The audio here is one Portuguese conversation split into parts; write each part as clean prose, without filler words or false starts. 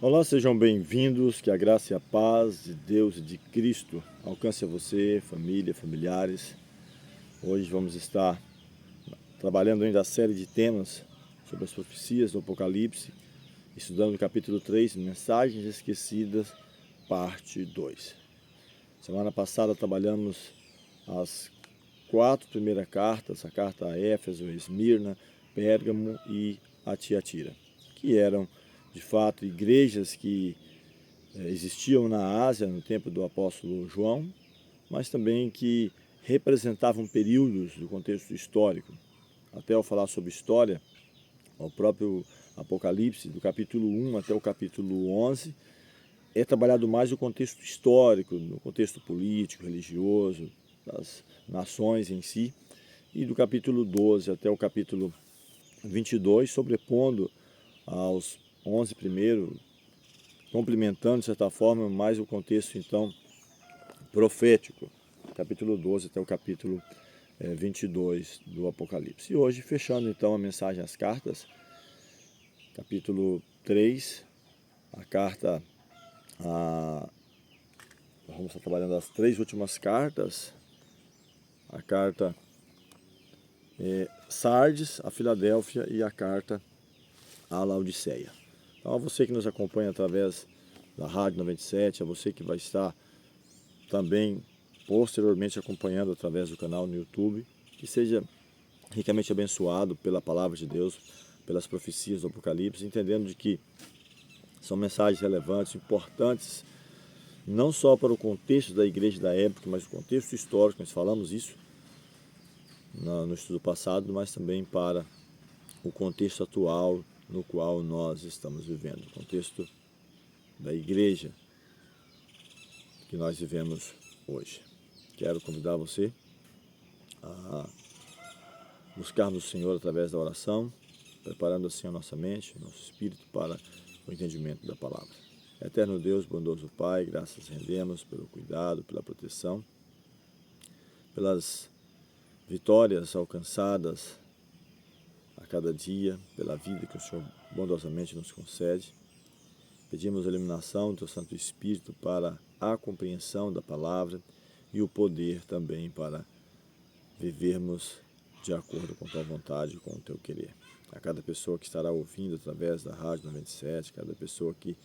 Olá, sejam bem-vindos, que a graça e a paz de Deus e de Cristo alcance a você, família, familiares. Hoje vamos estar trabalhando ainda a série de temas sobre as profecias do Apocalipse, estudando o capítulo 3, Mensagens Esquecidas, parte 2. Semana passada trabalhamos as 4 primeiras cartas, a carta a Éfeso, Esmirna, Pérgamo e a Tiatira, que eram de fato igrejas que existiam na Ásia no tempo do apóstolo João, mas também que representavam períodos do contexto histórico. Até ao falar sobre história, o próprio Apocalipse, do capítulo 1 até o capítulo 11, é trabalhado mais o contexto histórico, no contexto político, religioso, das nações em si, e do capítulo 12 até o capítulo 22, sobrepondo aos 11 primeiros, complementando de certa forma mais o contexto então profético, capítulo 12 até o capítulo 22 do Apocalipse. E hoje, fechando então a mensagem às cartas, capítulo 3, a carta vamos estar trabalhando as 3 últimas cartas, a carta Sardes, a Filadélfia e a carta a Laodiceia. Então, a você que nos acompanha através da Rádio 97, a você que vai estar também posteriormente acompanhando através do canal no YouTube, que seja ricamente abençoado pela palavra de Deus, pelas profecias do Apocalipse, entendendo de que são mensagens relevantes, importantes, não só para o contexto da igreja da época, mas o contexto histórico, nós falamos isso no estudo passado, mas também para o contexto atual no qual nós estamos vivendo, o contexto da igreja que nós vivemos hoje. Quero convidar você a buscarmos o Senhor através da oração, preparando assim a nossa mente, o nosso espírito para o entendimento da palavra. Eterno Deus, bondoso Pai, graças rendemos pelo cuidado, pela proteção, pelas vitórias alcançadas a cada dia, pela vida que o Senhor bondosamente nos concede. Pedimos a iluminação do Teu Santo Espírito para a compreensão da palavra e o poder também para vivermos de acordo com Tua vontade e com o Teu querer. A cada pessoa que estará ouvindo através da Rádio 97, cada pessoa que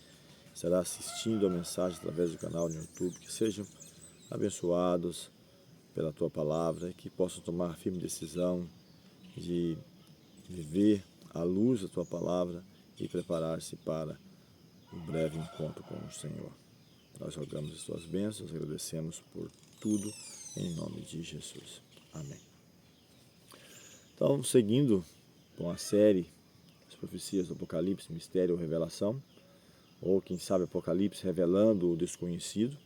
estará assistindo a mensagem através do canal no YouTube, que sejam abençoados pela Tua palavra, que possam tomar firme decisão de viver à luz da Tua palavra e preparar-se para o breve encontro com o Senhor. Nós rogamos as Tuas bênçãos, agradecemos por tudo, em nome de Jesus. Amém. Então, seguindo com a série As Profecias do Apocalipse, Mistério ou Revelação, ou quem sabe Apocalipse revelando o desconhecido.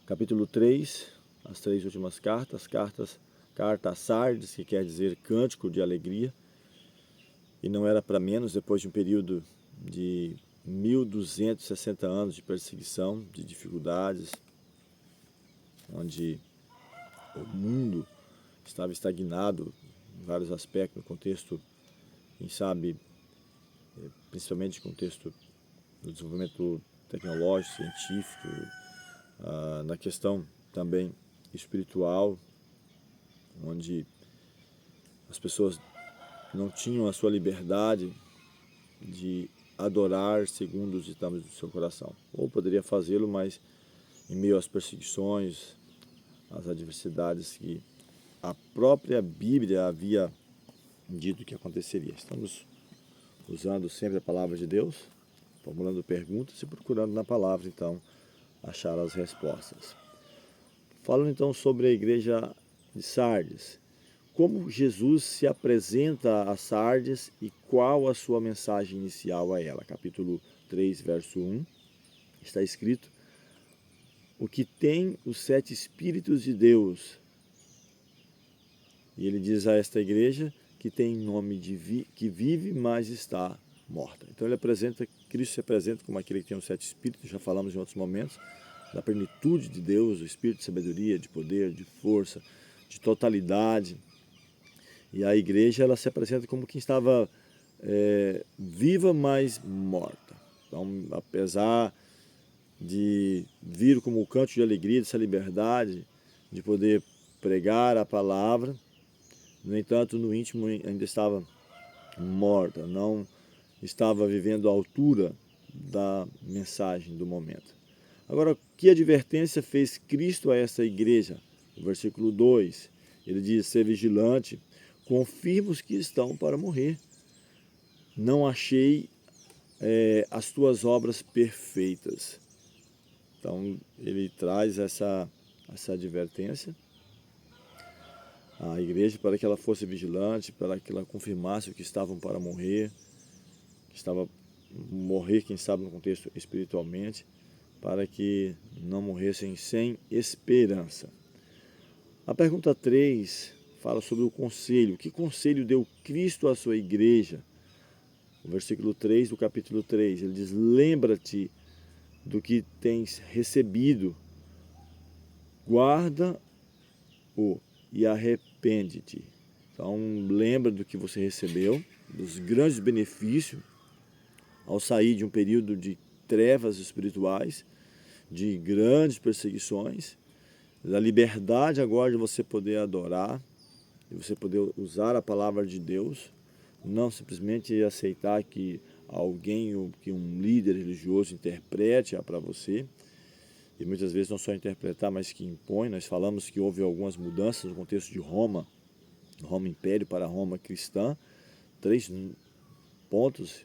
Capítulo 3, as 3 últimas cartas, carta a Sardes, que quer dizer cântico de alegria, e não era para menos depois de um período de 1260 anos de perseguição, de dificuldades, onde o mundo estava estagnado em vários aspectos, no contexto, quem sabe, principalmente no contexto do desenvolvimento tecnológico, científico, na questão também espiritual, onde as pessoas não tinham a sua liberdade de adorar segundo os ditames do seu coração. Ou poderia fazê-lo, mas em meio às perseguições, às adversidades que a própria Bíblia havia dito que aconteceria. Estamos usando sempre a palavra de Deus, formulando perguntas e procurando na palavra, então, achar as respostas. Falando então sobre a igreja de Sardes, como Jesus se apresenta a Sardes e qual a sua mensagem inicial a ela. Capítulo 3, verso 1, está escrito: o que tem os 7 Espíritos de Deus. E ele diz a esta igreja que tem nome de que vive, mas está morta. Então ele apresenta, Cristo se apresenta como aquele que tem os 7 Espíritos, já falamos em outros momentos, da plenitude de Deus, o Espírito de sabedoria, de poder, de força, de totalidade. E a igreja ela se apresenta como quem estava viva, mas morta. Então, apesar de vir como o canto de alegria, dessa liberdade de poder pregar a palavra, no entanto, no íntimo ainda estava morta, não estava vivendo à altura da mensagem do momento. Agora, que advertência fez Cristo a essa igreja? No versículo 2, ele diz: ser vigilante, confirma os que estão para morrer. Não achei as tuas obras perfeitas. Então, ele traz essa advertência à igreja para que ela fosse vigilante, para que ela confirmasse o que estavam para morrer, que estava morrer, quem sabe no contexto espiritualmente, para que não morressem sem esperança. A pergunta 3 fala sobre o conselho. Que conselho deu Cristo à sua igreja? O versículo 3 do capítulo 3, ele diz: lembra-te do que tens recebido, guarda-o e arrepende-te. Então, lembra do que você recebeu, dos grandes benefícios ao sair de um período de trevas espirituais, de grandes perseguições, da liberdade agora de você poder adorar, de você poder usar a palavra de Deus, não simplesmente aceitar que alguém, que um líder religioso interprete-a para você, e muitas vezes não só interpretar, mas que impõe. Nós falamos que houve algumas mudanças no contexto de Roma Império para Roma cristã, 3 pontos,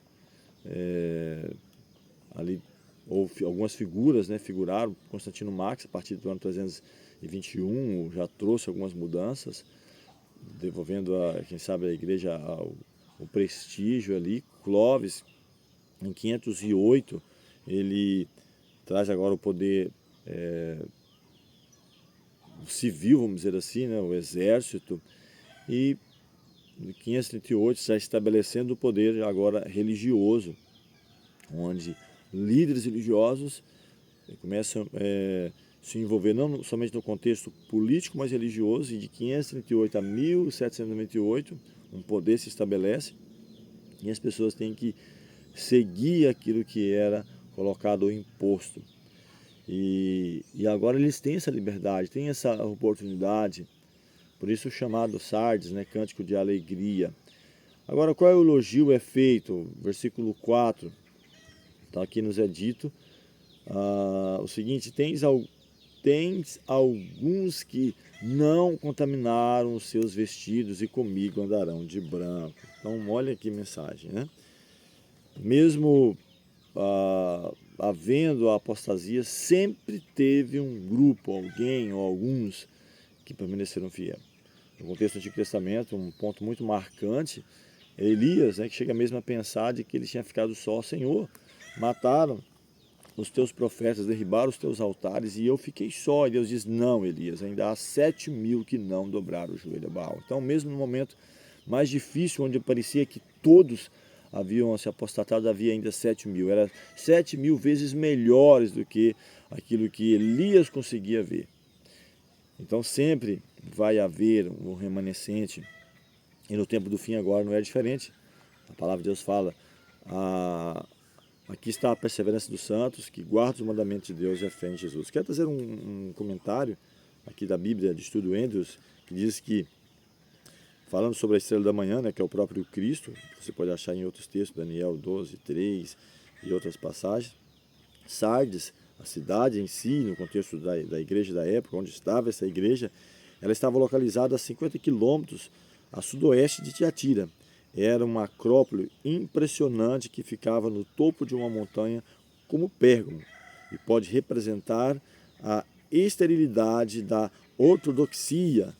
ali houve algumas figuras, figuraram. Constantino Max, a partir do ano 321, já trouxe algumas mudanças, devolvendo, quem sabe, a igreja o prestígio ali. Clovis, em 508, ele traz agora o poder civil, vamos dizer assim, o exército, e em 538 já estabelecendo o poder agora religioso, onde líderes religiosos começam a se envolver não somente no contexto político, mas religioso, e de 538 a 1798 um poder se estabelece e as pessoas têm que seguir aquilo que era colocado ou imposto. E agora eles têm essa liberdade, têm essa oportunidade, por isso o chamado Sardes, cântico de alegria. Agora, qual elogio é feito? Versículo 4, então aqui nos é dito o seguinte: tens alguns que não contaminaram os seus vestidos e comigo andarão de branco. Então, olha que mensagem, Mesmo havendo a apostasia, sempre teve um grupo, alguém ou alguns que permaneceram fiéis. No contexto do Antigo Testamento, um ponto muito marcante é Elias, que chega mesmo a pensar de que ele tinha ficado só. Senhor, mataram os teus profetas, derribaram os teus altares e eu fiquei só. E Deus diz: não, Elias, ainda há 7.000 que não dobraram o joelho a Baal. Então, mesmo no momento mais difícil, onde parecia que todos haviam se apostatado, havia ainda 7.000. Era 7.000 vezes melhores do que aquilo que Elias conseguia ver. Então sempre vai haver um remanescente, e no tempo do fim agora não é diferente. A palavra de Deus fala: aqui está a perseverança dos santos, que guardam os mandamentos de Deus e a fé em Jesus. Quero trazer um comentário aqui da Bíblia de Estudo Andrews, que diz que, falando sobre a estrela da manhã, que é o próprio Cristo, você pode achar em outros textos, Daniel 12, 3 e outras passagens, Sardes, a cidade em si, no contexto da igreja da época, onde estava essa igreja, ela estava localizada a 50 quilômetros a sudoeste de Tiatira. Era uma acrópole impressionante que ficava no topo de uma montanha como Pérgamo, e pode representar a esterilidade da ortodoxia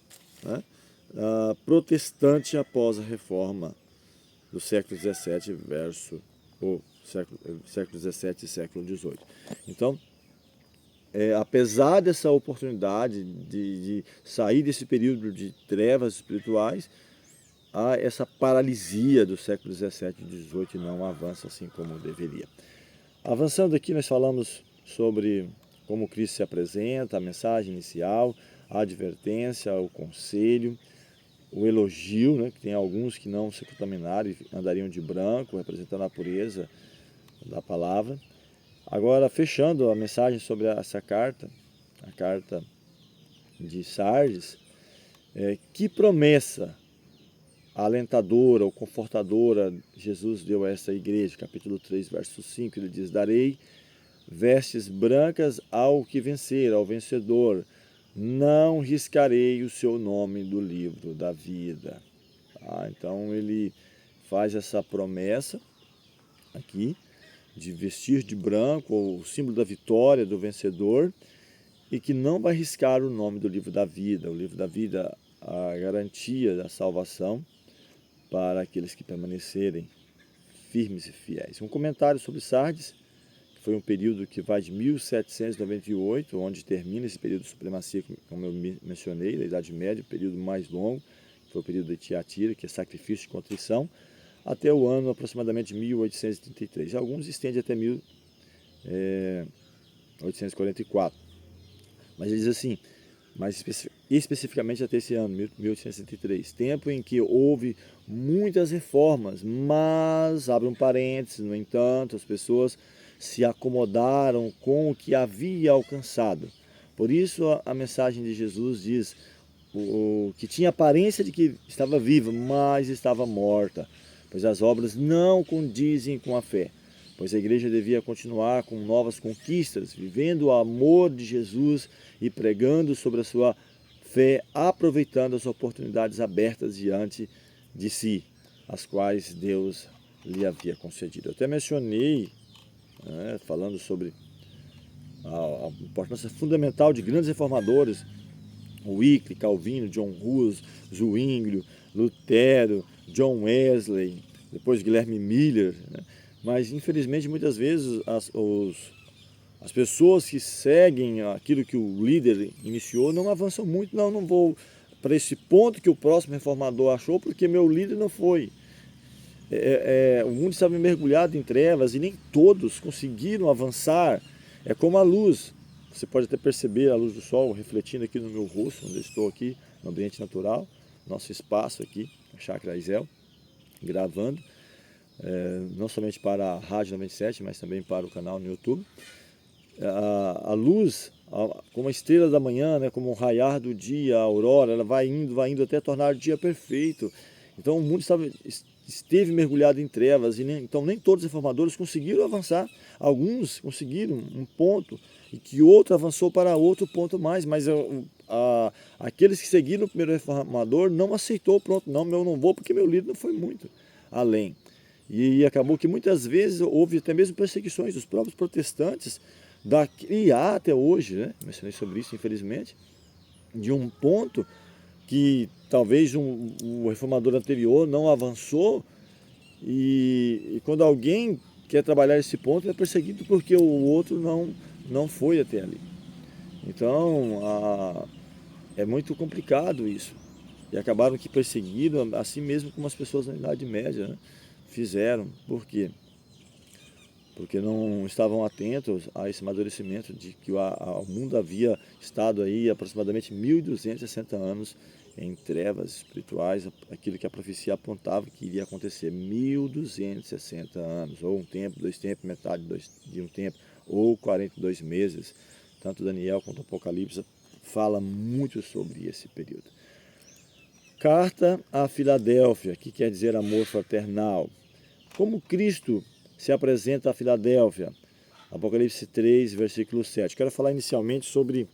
protestante após a reforma do século XVII século XVII e século XVIII. Então, apesar dessa oportunidade de sair desse período de trevas espirituais, há essa paralisia do século XVII e XVIII e não avança assim como deveria. Avançando aqui, nós falamos sobre como Cristo se apresenta, a mensagem inicial, a advertência, o conselho, o elogio, que tem alguns que não se contaminaram e andariam de branco, representando a pureza da palavra. Agora, fechando a mensagem sobre essa carta, a carta de Sardes, que promessa alentadora ou confortadora Jesus deu a essa igreja. Capítulo 3, verso 5, ele diz: darei vestes brancas ao que vencer, ao vencedor. Não riscarei o seu nome do livro da vida. Então ele faz essa promessa aqui de vestir de branco, o símbolo da vitória do vencedor, e que não vai riscar o nome do livro da vida. O livro da vida, a garantia da salvação para aqueles que permanecerem firmes e fiéis. Um comentário sobre Sardes, que foi um período que vai de 1798, onde termina esse período de supremacia, como eu mencionei, da Idade Média, o período mais longo, que foi o período de Tiatira, que é sacrifício de contrição, até o ano aproximadamente 1833. Alguns estendem até 1844. Mas ele diz assim, mais especificamente até esse ano, 1863, tempo em que houve muitas reformas, mas, abre um parênteses, no entanto, as pessoas se acomodaram com o que havia alcançado. Por isso a mensagem de Jesus diz que tinha aparência de que estava viva, mas estava morta, pois as obras não condizem com a fé. Pois a igreja devia continuar com novas conquistas, vivendo o amor de Jesus e pregando sobre a sua fé, aproveitando as oportunidades abertas diante de si, as quais Deus lhe havia concedido. Eu até mencionei, falando sobre a importância fundamental de grandes reformadores, Wycliffe, Calvino, John Hus, Zwinglio, Lutero, John Wesley, depois Guilherme Miller, Mas, infelizmente, muitas vezes as pessoas que seguem aquilo que o líder iniciou não avançam muito. Não vou para esse ponto que o próximo reformador achou, porque meu líder não foi. O mundo estava mergulhado em trevas e nem todos conseguiram avançar. É como a luz. Você pode até perceber a luz do sol refletindo aqui no meu rosto, onde eu estou aqui, no ambiente natural, nosso espaço aqui, a Chácara Aisel, gravando. Não somente para a Rádio 97, mas também para o canal no YouTube. A luz, como a estrela da manhã, como o raiar do dia, a aurora, ela vai indo até tornar o dia perfeito. Então o mundo esteve mergulhado em trevas, então nem todos os reformadores conseguiram avançar. Alguns conseguiram um ponto, e que outro avançou para outro ponto mais, mas aqueles que seguiram o primeiro reformador não aceitou, pronto, eu não vou porque meu líder não foi muito além. E acabou que muitas vezes houve até mesmo perseguições dos próprios protestantes, e há até hoje, mencionei sobre isso infelizmente, de um ponto que talvez o reformador anterior não avançou, e quando alguém quer trabalhar esse ponto é perseguido porque o outro não foi até ali. Então é muito complicado isso. E acabaram que perseguiram, assim mesmo como as pessoas na Idade Média, fizeram. Por quê? Porque não estavam atentos a esse amadurecimento de que o mundo havia estado aí aproximadamente 1260 anos em trevas espirituais, aquilo que a profecia apontava que iria acontecer. 1260 anos, ou um tempo, 2 tempos, metade de um tempo, ou 42 meses. Tanto Daniel quanto Apocalipse fala muito sobre esse período. Carta a Filadélfia, que quer dizer amor fraternal. Como Cristo se apresenta a Filadélfia? Apocalipse 3, versículo 7. Quero falar inicialmente sobre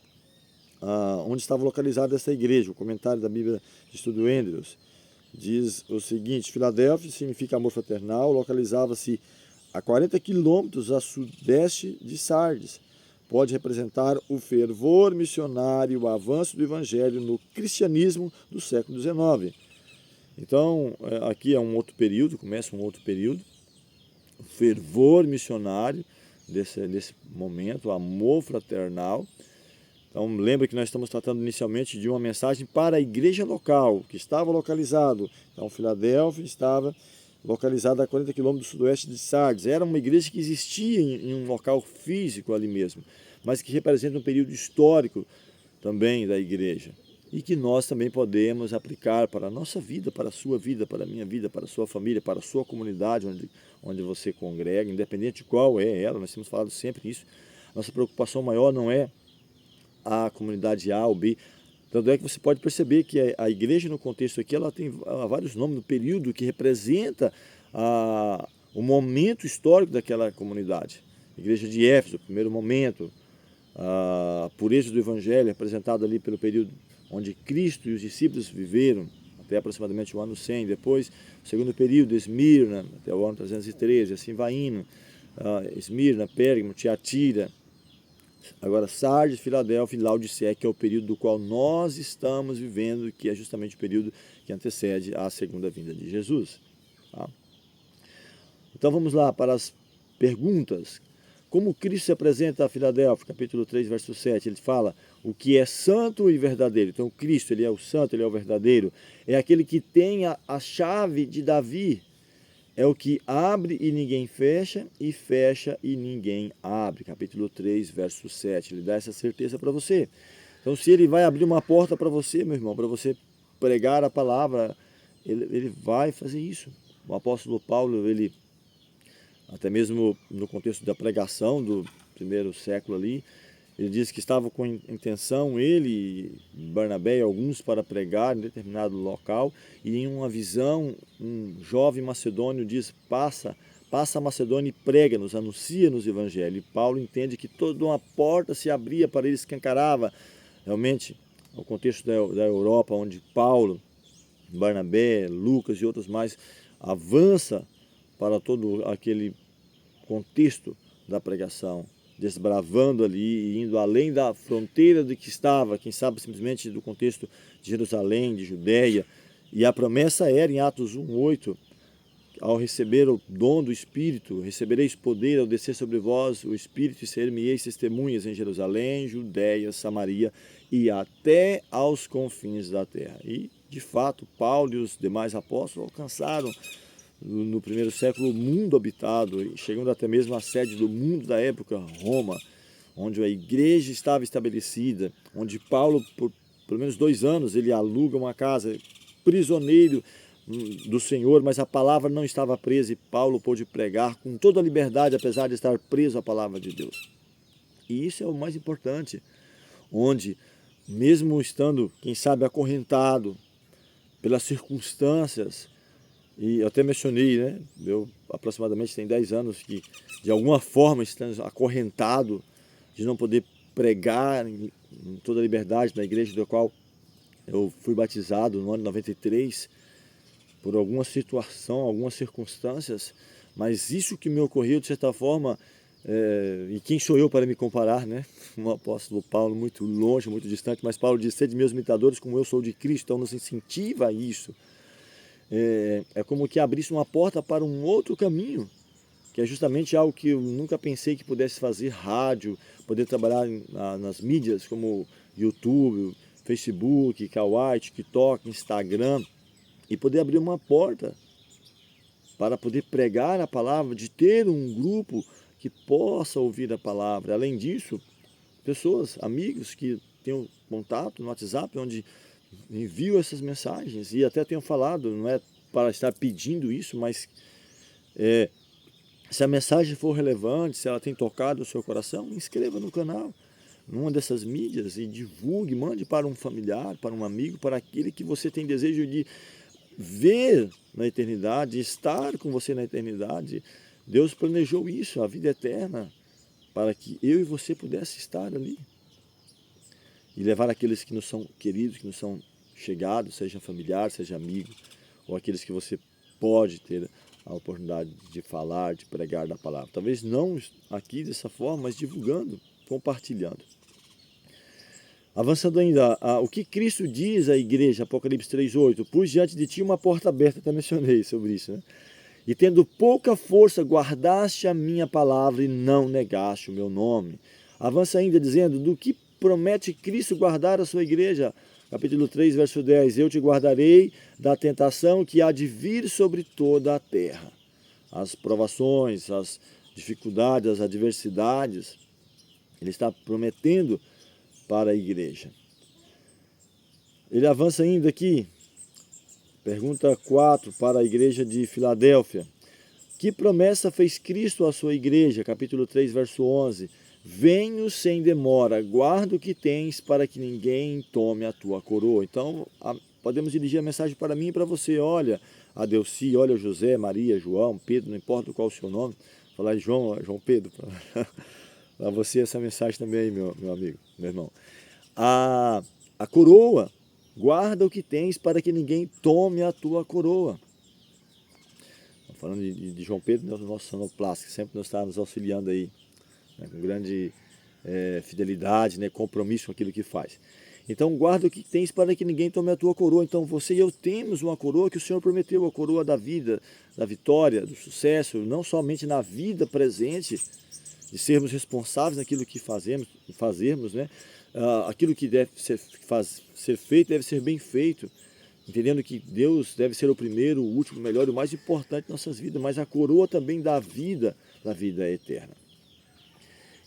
onde estava localizada essa igreja. O comentário da Bíblia de Estudo Andrews diz o seguinte: Filadélfia significa amor fraternal, localizava-se a 40 quilômetros a sudeste de Sardes. Pode representar o fervor missionário, o avanço do evangelho no cristianismo do século XIX. Então, aqui é um outro período, começa um outro período, o fervor missionário desse momento, o amor fraternal. Então, lembra que nós estamos tratando inicialmente de uma mensagem para a igreja local, que estava localizado. Então, Filadélfia estava localizada a 40 quilômetros do sudoeste de Sardes. Era uma igreja que existia em um local físico ali mesmo, mas que representa um período histórico também da igreja. e que nós também podemos aplicar para a nossa vida, para a sua vida, para a minha vida, para a sua família, para a sua comunidade onde você congrega, independente de qual é ela. Nós temos falado sempre isso. Nossa preocupação maior não é a comunidade A ou B. Tanto é que você pode perceber que a igreja, no contexto aqui, ela tem vários nomes no período que representa o momento histórico daquela comunidade. Igreja de Éfeso, primeiro momento, a pureza do Evangelho, representado ali pelo período onde Cristo e os discípulos viveram, até aproximadamente o ano 100. Depois, o segundo período, Esmirna, até o ano 313, assim vai indo. Esmirna, Pérgamo, Tiatira. Agora, Sardes, Filadélfia e Laodiceia, que é o período do qual nós estamos vivendo, que é justamente o período que antecede a segunda vinda de Jesus. Tá? Então vamos lá para as perguntas. Como Cristo se apresenta a Filadélfia, capítulo 3, verso 7, ele fala o que é santo e verdadeiro. Então Cristo, ele é o santo, ele é o verdadeiro. É aquele que tem a chave de Davi. É o que abre e ninguém fecha, e fecha e ninguém abre. Capítulo 3, verso 7. Ele dá essa certeza para você. Então, se ele vai abrir uma porta para você, meu irmão, para você pregar a palavra, ele vai fazer isso. O apóstolo Paulo, ele, até mesmo no contexto da pregação do primeiro século ali, ele diz que estava com intenção, ele, Barnabé e alguns, para pregar em determinado local, e em uma visão, um jovem macedônio diz, passa a Macedônia e prega-nos, anuncia-nos o Evangelho. E Paulo entende que toda uma porta se abria para ele, escancarava. Realmente, o contexto da Europa, onde Paulo, Barnabé, Lucas e outros mais avança para todo aquele contexto da pregação, desbravando ali e indo além da fronteira de que estava, quem sabe simplesmente do contexto de Jerusalém, de Judeia. E a promessa era em Atos 1:8, ao receber o dom do Espírito, recebereis poder ao descer sobre vós o Espírito e ser-me-eis testemunhas em Jerusalém, Judeia, Samaria e até aos confins da terra. E, de fato, Paulo e os demais apóstolos alcançaram no primeiro século o mundo habitado, chegando até mesmo à sede do mundo da época, Roma, onde a igreja estava estabelecida, onde Paulo, por pelo menos 2 anos, ele aluga uma casa, prisioneiro do Senhor, mas a palavra não estava presa e Paulo pôde pregar com toda a liberdade, apesar de estar preso à palavra de Deus. E isso é o mais importante, onde, mesmo estando, quem sabe, acorrentado pelas circunstâncias, e eu até mencionei, né? Eu aproximadamente tem 10 anos que de alguma forma estamos acorrentado de não poder pregar em toda a liberdade na igreja da qual eu fui batizado no ano de 93, por alguma situação, algumas circunstâncias, mas isso que me ocorreu de certa forma, e quem sou eu para me comparar, né? O apóstolo Paulo, muito longe, muito distante, mas Paulo diz, sede meus imitadores como eu sou de Cristo, então nos incentiva a isso. É como que abrisse uma porta para um outro caminho, que é justamente algo que eu nunca pensei que pudesse fazer, rádio, poder trabalhar nas mídias como YouTube, Facebook, Kawaii, TikTok, Instagram, e poder abrir uma porta para poder pregar a palavra, de ter um grupo que possa ouvir a palavra. Além disso, pessoas, amigos que tenham contato no WhatsApp, onde envio essas mensagens, e até tenho falado, não é para estar pedindo isso, mas se a mensagem for relevante, se ela tem tocado o seu coração, inscreva no canal, numa dessas mídias, e divulgue, mande para um familiar, para um amigo, para aquele que você tem desejo de ver na eternidade, estar com você na eternidade. Deus planejou isso, a vida eterna, para que eu e você pudesse estar ali. E levar aqueles que nos são queridos, que nos são chegados, seja familiar, seja amigo, ou aqueles que você pode ter a oportunidade de falar, de pregar da palavra. Talvez não aqui dessa forma, mas divulgando, compartilhando. Avançando ainda, o que Cristo diz à igreja, Apocalipse 3:8, pus diante de ti uma porta aberta, até mencionei sobre isso, né? E tendo pouca força, guardaste a minha palavra e não negaste o meu nome. Avança ainda dizendo, do que promete Cristo guardar a sua igreja? Capítulo 3, verso 10, eu te guardarei da tentação que há de vir sobre toda a terra. As provações, as dificuldades, as adversidades, ele está prometendo para a igreja. Ele avança ainda aqui, pergunta 4 para a igreja de Filadélfia. Que promessa fez Cristo à sua igreja? Capítulo 3, verso 11. Venho sem demora, guarda o que tens para que ninguém tome a tua coroa. Então, podemos dirigir a mensagem para mim e para você. Olha a Delci, olha José, Maria, João, Pedro, não importa qual o seu nome. Falar João Pedro. Para você essa mensagem também, meu amigo, meu irmão. A coroa, guarda o que tens para que ninguém tome a tua coroa. Falando de João Pedro, nosso sonoplasta, que sempre nos está nos auxiliando aí, né, com grande fidelidade, né, compromisso com aquilo que faz. Então guarda o que tens para que ninguém tome a tua coroa. Então você e eu temos uma coroa que o Senhor prometeu, a coroa da vida, da vitória, do sucesso, não somente na vida presente, de sermos responsáveis naquilo que fazermos, né? Aquilo que deve ser feito deve ser bem feito, entendendo que Deus deve ser o primeiro, o último, o melhor e o mais importante em nossas vidas, mas a coroa também da vida eterna.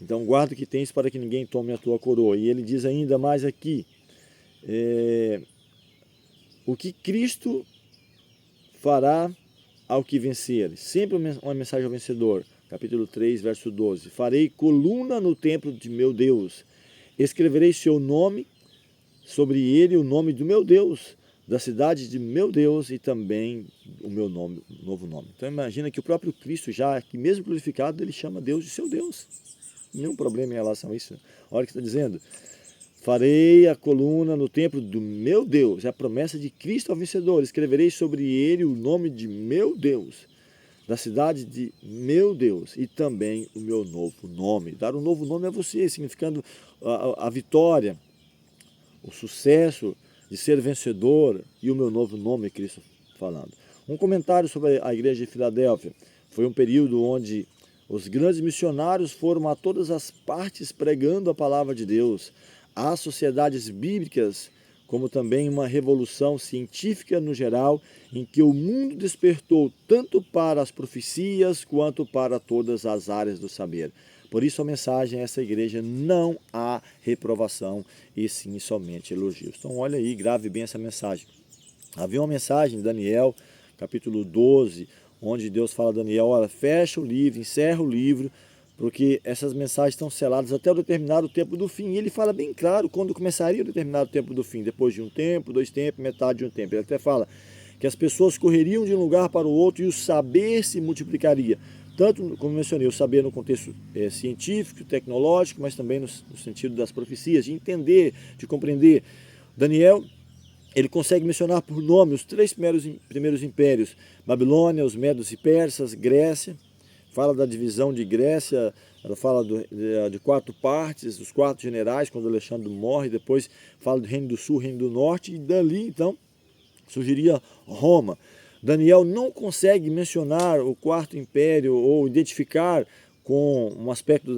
Então guarda o que tens para que ninguém tome a tua coroa. E ele diz ainda mais aqui, o que Cristo fará ao que vencer. Sempre uma mensagem ao vencedor. Capítulo 3, verso 12. Farei coluna no templo de meu Deus. Escreverei seu nome, sobre ele o nome do meu Deus, da cidade de meu Deus e também o meu nome, novo nome. Então imagina que o próprio Cristo, já que mesmo glorificado, ele chama Deus de seu Deus. Nenhum problema em relação a isso. Olha o que está dizendo. Farei a coluna no templo do meu Deus. É a promessa de Cristo ao vencedor. Escreverei sobre ele o nome de meu Deus, da cidade de meu Deus e também o meu novo nome. Dar um novo nome a você, significando a vitória, o sucesso de ser vencedor e o meu novo nome, Cristo falando. Um comentário sobre a igreja de Filadélfia. Foi um período onde os grandes missionários foram a todas as partes pregando a palavra de Deus. Há sociedades bíblicas, como também uma revolução científica no geral, em que o mundo despertou tanto para as profecias quanto para todas as áreas do saber. Por isso a mensagem a essa igreja: não há reprovação, e sim somente elogios. Então olha aí, grave bem essa mensagem. Havia uma mensagem em Daniel, capítulo 12, onde Deus fala a Daniel: olha, fecha o livro, encerra o livro, porque essas mensagens estão seladas até o determinado tempo do fim. E ele fala bem claro quando começaria o determinado tempo do fim, depois de um tempo, 2 tempos, metade de um tempo. Ele até fala que as pessoas correriam de um lugar para o outro e o saber se multiplicaria. Tanto, como mencionei, o saber no contexto científico, tecnológico, mas também no sentido das profecias, de entender, de compreender. Daniel, ele consegue mencionar por nome os 3 primeiros impérios: Babilônia, os Medos e Persas, Grécia. Fala da divisão de Grécia, ela fala de 4 partes, dos 4 generais, quando Alexandre morre. Depois fala do Reino do Sul, Reino do Norte, e dali, então, surgiria Roma. Daniel não consegue mencionar o 4º império ou identificar com um aspecto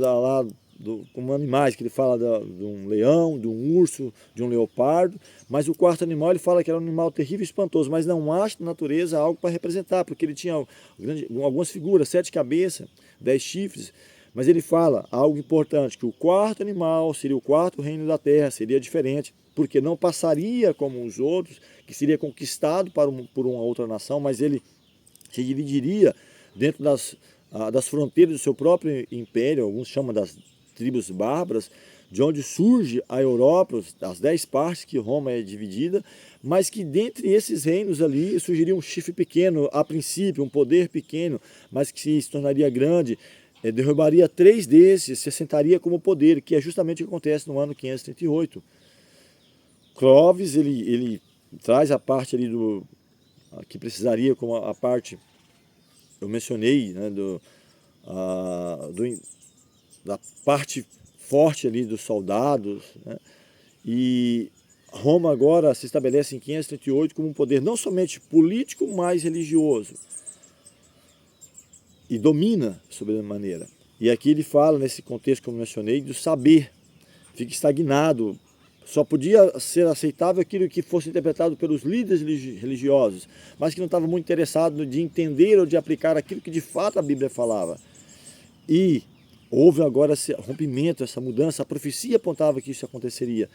como animais, que ele fala de um leão, de um urso, de um leopardo, mas o 4º animal ele fala que era um animal terrível e espantoso, mas não acha na natureza algo para representar, porque ele tinha algumas figuras, 7 cabeças, 10 chifres, mas ele fala algo importante, que o 4º animal seria o 4º reino da terra, seria diferente, porque não passaria como os outros, que seria conquistado por uma outra nação, mas ele se dividiria dentro das fronteiras do seu próprio império. Alguns chamam das tribos bárbaras, de onde surge a Europa, as 10 partes que Roma é dividida, mas que dentre esses reinos ali surgiria um chifre pequeno, a princípio, um poder pequeno, mas que se tornaria grande, derrubaria 3 desses, se assentaria como poder, que é justamente o que acontece no ano 538. Clovis, ele traz a parte ali que precisaria, como a parte, eu mencionei, né, da parte forte ali dos soldados, né? E Roma agora se estabelece em 538 como um poder não somente político, mas religioso, e domina sobremaneira. E aqui ele fala, nesse contexto que eu mencionei, do saber, fica estagnado. Só podia ser aceitável aquilo que fosse interpretado pelos líderes religiosos, mas que não estava muito interessado de entender ou de aplicar aquilo que de fato a Bíblia falava. E houve agora esse rompimento, essa mudança, a profecia apontava que isso aconteceria.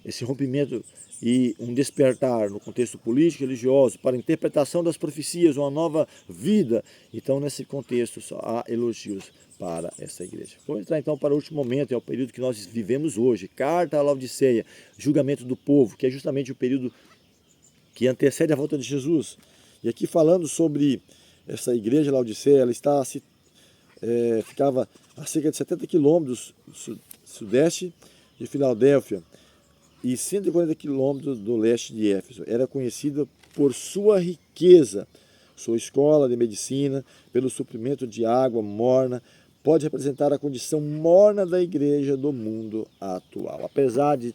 esse rompimento e um despertar no contexto político e religioso para a interpretação das profecias, uma nova vida. Então, nesse contexto, só há elogios para essa igreja. Vamos entrar então para o último momento, é o período que nós vivemos hoje. Carta à Laodiceia, julgamento do povo, que é justamente o período que antecede a volta de Jesus. E aqui falando sobre essa igreja Laodiceia, ela ficava a cerca de 70 quilômetros sudeste de Filadélfia e 140 quilômetros do leste de Éfeso. Era conhecida por sua riqueza, sua escola de medicina, pelo suprimento de água morna, pode representar a condição morna da igreja do mundo atual. Apesar de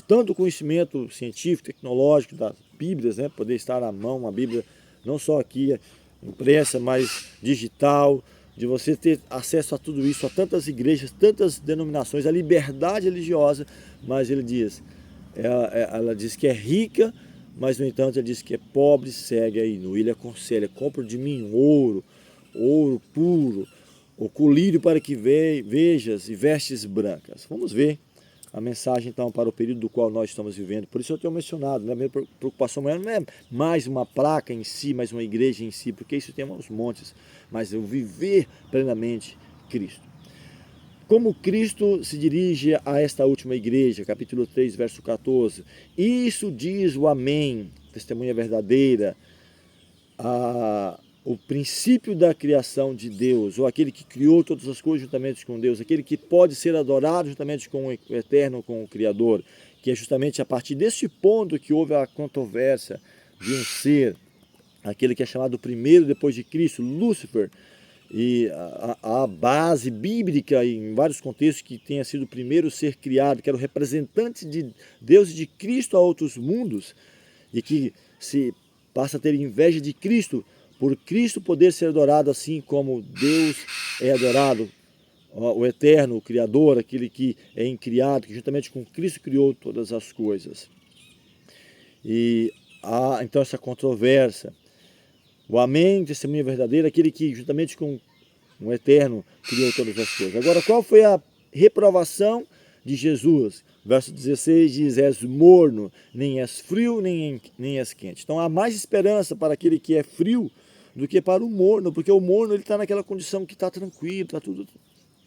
tanto conhecimento científico, tecnológico das Bíblias, né, poder estar na mão, uma Bíblia não só aqui impressa, mas digital, de você ter acesso a tudo isso, a tantas igrejas, tantas denominações, a liberdade religiosa, mas ele diz, ela diz que é rica, mas no entanto ele diz que é pobre, cega e nu. Ele aconselha, compra de mim ouro puro, o colírio para que vejas e vestes brancas. Vamos ver a mensagem então para o período do qual nós estamos vivendo. Por isso eu tenho mencionado, né? A minha preocupação maior não é mais uma placa em si, mais uma igreja em si, porque isso tem aos montes, mas eu viver plenamente Cristo. Como Cristo se dirige a esta última igreja, capítulo 3, verso 14. Isso diz o Amém, testemunha verdadeira, o princípio da criação de Deus, ou aquele que criou todas as coisas juntamente com Deus, aquele que pode ser adorado juntamente com o Eterno, com o Criador, que é justamente a partir deste ponto que houve a controvérsia de um ser, aquele que é chamado primeiro depois de Cristo, Lúcifer, e a base bíblica em vários contextos que tenha sido o primeiro ser criado, que era o representante de Deus e de Cristo a outros mundos, e que se passa a ter inveja de Cristo, por Cristo poder ser adorado assim como Deus é adorado, o Eterno, o Criador, aquele que é incriado, que juntamente com Cristo criou todas as coisas. E há então essa controvérsia. O Amém, testemunha verdadeira, aquele que juntamente com o Eterno criou todas as coisas. Agora, qual foi a reprovação de Jesus? Verso 16 diz, és morno, nem és frio, nem és quente. Então há mais esperança para aquele que é frio do que para o morno, porque o morno está naquela condição que está tranquilo, está tudo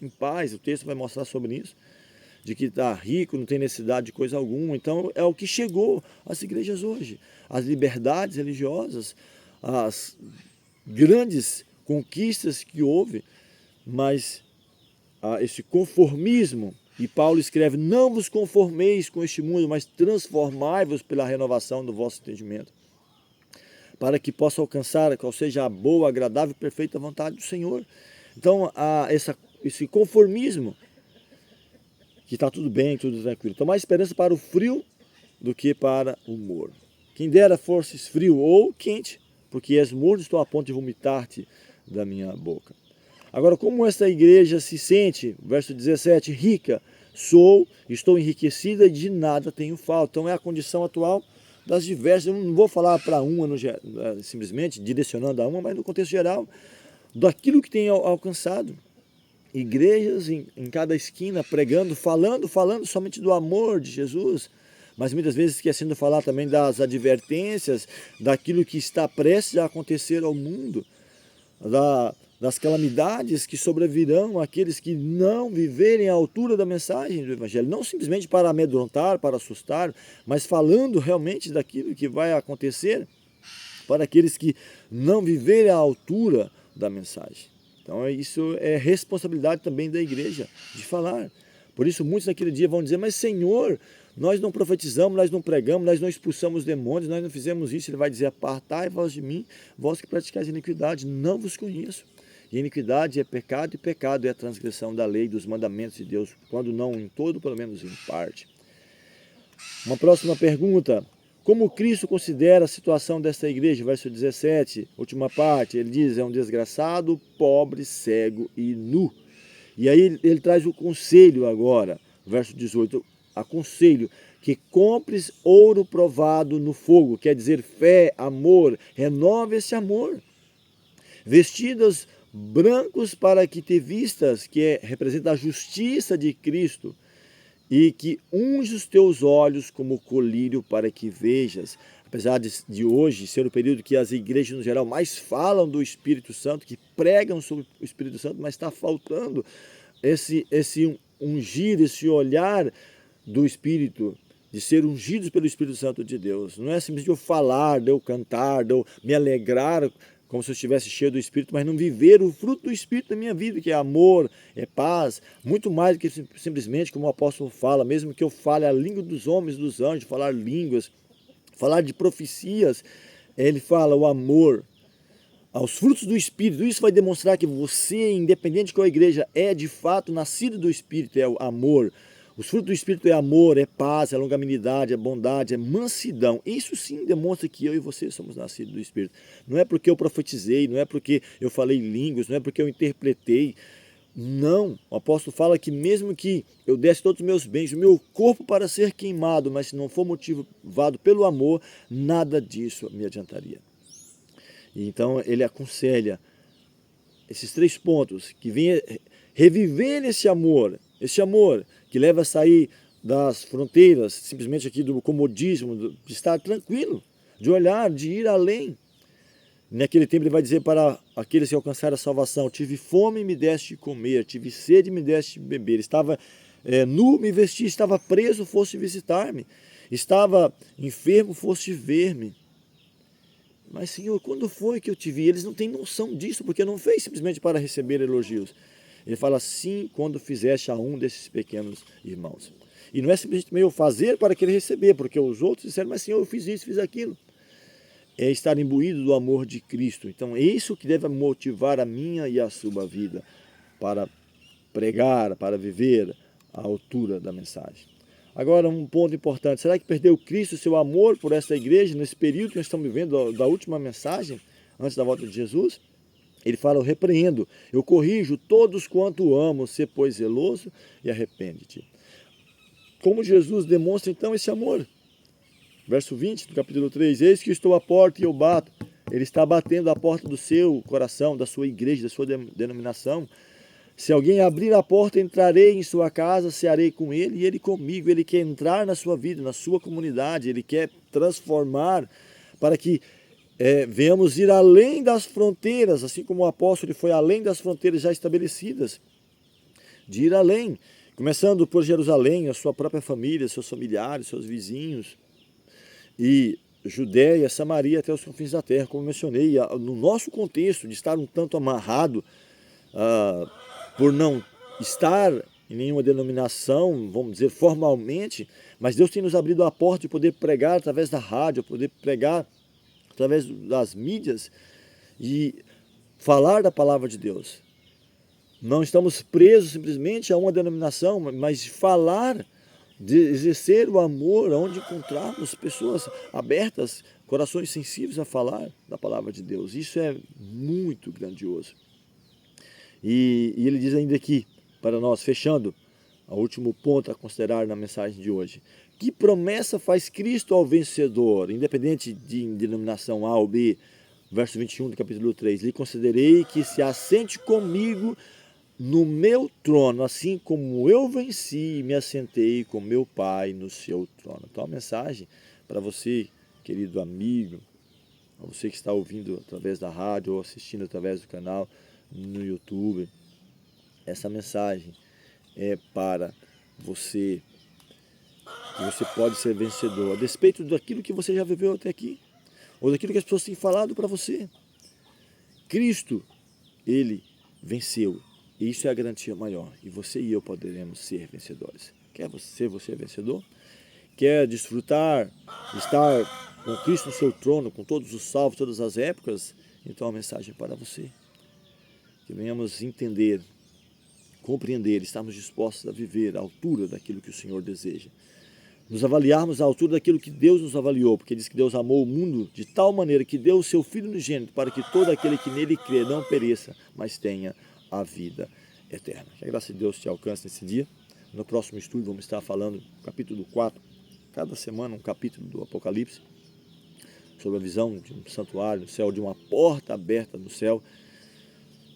em paz. O texto vai mostrar sobre isso, de que está rico, não tem necessidade de coisa alguma. Então é o que chegou às igrejas hoje. As liberdades religiosas, as grandes conquistas que houve, mas esse conformismo, e Paulo escreve, não vos conformeis com este mundo, mas transformai-vos pela renovação do vosso entendimento, para que possa alcançar qual seja a boa, agradável e perfeita vontade do Senhor. Então, esse conformismo, que está tudo bem, tudo tranquilo. Então, mais esperança para o frio do que para o morno. Quem dera fosses frio ou quente, porque és morno, estou a ponto de vomitar-te da minha boca. Agora, como esta igreja se sente, verso 17, rica, estou enriquecida e de nada tenho falta. Então, é a condição atual das diversas, eu não vou falar para uma simplesmente direcionando a uma, mas no contexto geral, daquilo que tem alcançado. Igrejas em cada esquina pregando, falando somente do amor de Jesus, mas muitas vezes esquecendo de falar também das advertências, daquilo que está prestes a acontecer ao mundo, das calamidades que sobrevirão àqueles que não viverem à altura da mensagem do Evangelho. Não simplesmente para amedrontar, para assustar, mas falando realmente daquilo que vai acontecer para aqueles que não viverem à altura da mensagem. Então isso é responsabilidade também da igreja de falar. Por isso muitos naquele dia vão dizer, mas Senhor, nós não profetizamos, nós não pregamos, nós não expulsamos demônios, nós não fizemos isso. Ele vai dizer, apartai-vos de mim, vós que praticais iniquidade, não vos conheço. E iniquidade é pecado, e pecado é a transgressão da lei, dos mandamentos de Deus, quando não em todo, pelo menos em parte. Uma próxima pergunta, como Cristo considera a situação desta igreja? Verso 17, última parte, ele diz, é um desgraçado, pobre, cego e nu. E aí ele traz o conselho agora, verso 18, aconselho que compres ouro provado no fogo, quer dizer fé, amor, renove esse amor. Vestidas brancos para que te vistas, que representa a justiça de Cristo, e que unge os teus olhos como colírio para que vejas. Apesar de hoje ser o período que as igrejas no geral mais falam do Espírito Santo, que pregam sobre o Espírito Santo, mas está faltando esse ungir, esse olhar do Espírito, de ser ungidos pelo Espírito Santo de Deus. Não é simplesmente eu falar, de eu cantar, de eu me alegrar como se eu estivesse cheio do Espírito, mas não viver o fruto do Espírito na minha vida, que é amor, é paz, muito mais do que simplesmente, como o apóstolo fala, mesmo que eu fale a língua dos homens e dos anjos, falar línguas, falar de profecias, ele fala o amor, aos frutos do Espírito. Isso vai demonstrar que você, independente de qual igreja, é de fato nascido do Espírito, é o amor. Os frutos do Espírito é amor, é paz, é longanimidade, é bondade, é mansidão. Isso sim demonstra que eu e você somos nascidos do Espírito. Não é porque eu profetizei, não é porque eu falei línguas, não é porque eu interpretei. Não, o apóstolo fala que mesmo que eu desse todos os meus bens, o meu corpo para ser queimado, mas se não for motivado pelo amor, nada disso me adiantaria. Então ele aconselha esses 3 pontos, que venha reviver esse amor que leva a sair das fronteiras, simplesmente aqui do comodismo, de estar tranquilo, de olhar, de ir além. Naquele tempo ele vai dizer para aqueles que alcançaram a salvação: tive fome e me deste de comer, tive sede e me deste de beber, estava nu, me vesti, estava preso, foste visitar-me, estava enfermo, foste ver-me. Mas, Senhor, quando foi que eu te vi? Eles não têm noção disso, porque não fez simplesmente para receber elogios. Ele fala assim: quando fizeste a um desses pequenos irmãos. E não é simplesmente eu fazer para querer receber, porque os outros disseram: mas Senhor, eu fiz isso, fiz aquilo. É estar imbuído do amor de Cristo. Então é isso que deve motivar a minha e a sua vida para pregar, para viver à altura da mensagem. Agora, um ponto importante: será que perdeu Cristo o seu amor por essa igreja nesse período que nós estamos vivendo da última mensagem, antes da volta de Jesus? Ele fala: eu repreendo, eu corrijo todos quanto amo, sê pois zeloso e arrepende-te. Como Jesus demonstra então esse amor? Verso 20 do capítulo 3: eis que estou à porta e eu bato. Ele está batendo a porta do seu coração, da sua igreja, da sua denominação. Se alguém abrir a porta, entrarei em sua casa, cearei com ele e ele comigo. Ele quer entrar na sua vida, na sua comunidade, ele quer transformar para que venhamos ir além das fronteiras, assim como o apóstolo foi além das fronteiras já estabelecidas, de ir além, começando por Jerusalém, a sua própria família, seus familiares, seus vizinhos, e Judéia, Samaria até os confins da terra, como mencionei. No nosso contexto de estar um tanto amarrado, por não estar em nenhuma denominação, vamos dizer, formalmente, mas Deus tem nos abrido a porta de poder pregar através da rádio, poder pregar através das mídias e falar da palavra de Deus. Não estamos presos simplesmente a uma denominação, mas falar, de exercer o amor, onde encontrarmos pessoas abertas, corações sensíveis a falar da palavra de Deus. Isso é muito grandioso. E ele diz ainda aqui, para nós, fechando, o último ponto a considerar na mensagem de hoje: que promessa faz Cristo ao vencedor, independente de denominação A ou B? Verso 21 do capítulo 3: lhe considerei que se assente comigo no meu trono, assim como eu venci e me assentei com meu Pai no seu trono. Então a mensagem para você, querido amigo, a você que está ouvindo através da rádio ou assistindo através do canal no YouTube, essa mensagem é para você, que você pode ser vencedor, a despeito daquilo que você já viveu até aqui, ou daquilo que as pessoas têm falado para você. Cristo, ele venceu, e isso é a garantia maior, e você e eu poderemos ser vencedores. Quer ser você vencedor? Quer desfrutar, estar com Cristo no seu trono, com todos os salvos, todas as épocas? Então a mensagem é para você. Que venhamos entender, compreender, estarmos dispostos a viver à altura daquilo que o Senhor deseja. Nos avaliarmos à altura daquilo que Deus nos avaliou, porque diz que Deus amou o mundo de tal maneira que deu o seu Filho unigênito para que todo aquele que nele crê não pereça, mas tenha a vida eterna. Que a graça de Deus te alcance nesse dia. No próximo estudo vamos estar falando capítulo 4, cada semana um capítulo do Apocalipse, sobre a visão de um santuário no céu, de uma porta aberta no céu.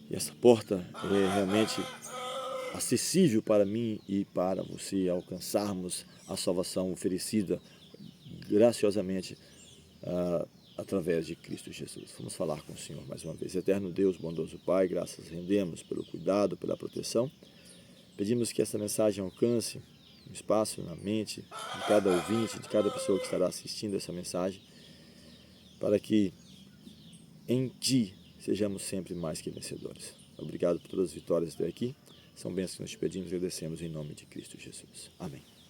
E essa porta é realmente acessível para mim e para você alcançarmos a salvação oferecida graciosamente através de Cristo Jesus. Vamos falar com o Senhor mais uma vez. Eterno Deus, bondoso Pai, graças rendemos pelo cuidado, pela proteção. Pedimos que essa mensagem alcance um espaço na mente de cada ouvinte, de cada pessoa que estará assistindo essa mensagem, para que em Ti sejamos sempre mais que vencedores. Obrigado por todas as vitórias até aqui. São bênçãos que nós te pedimos e agradecemos em nome de Cristo Jesus. Amém.